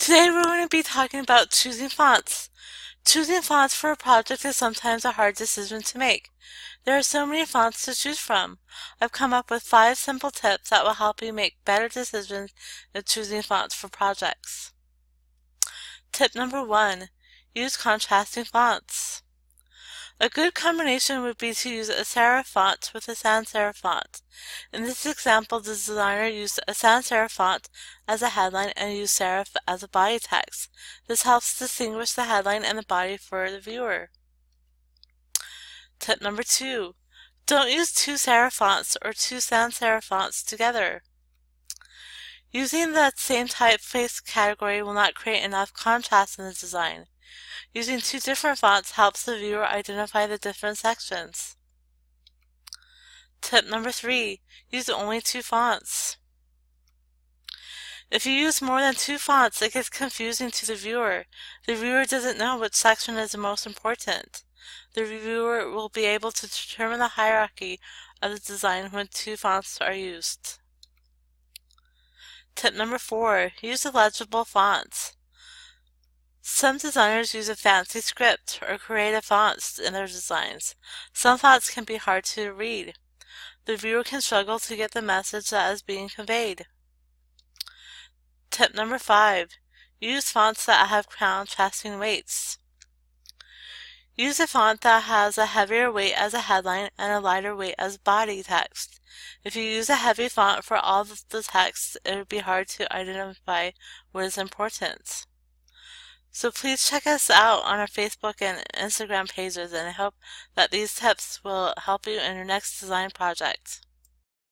Today we're going to be talking about choosing fonts. Choosing fonts for a project is sometimes a hard decision to make. There are so many fonts to choose from. I've come up with 5 simple tips that will help you make better decisions in choosing fonts for projects. Tip number 1. Use contrasting fonts. A good combination would be to use a serif font with a sans serif font. In this example, the designer used a sans serif font as a headline and used serif as a body text. This helps distinguish the headline and the body for the viewer. Tip number 2. Don't use 2 serif fonts or 2 sans serif fonts together. Using the same typeface category will not create enough contrast in the design. Using 2 different fonts helps the viewer identify the different sections. Tip number 3. Use only 2 fonts. If you use more than 2 fonts, it gets confusing to the viewer. The viewer doesn't know which section is the most important. The viewer will be able to determine the hierarchy of the design when 2 fonts are used. Tip number 4. Use a legible font. Some designers use a fancy script or creative fonts in their designs. Some fonts can be hard to read. The viewer can struggle to get the message that is being conveyed. Tip number 5. Use fonts that have contrasting weights. Use a font that has a heavier weight as a headline and a lighter weight as body text. If you use a heavy font for all of the text, it would be hard to identify what is important. So please check us out on our Facebook and Instagram pages, and I hope that these tips will help you in your next design project.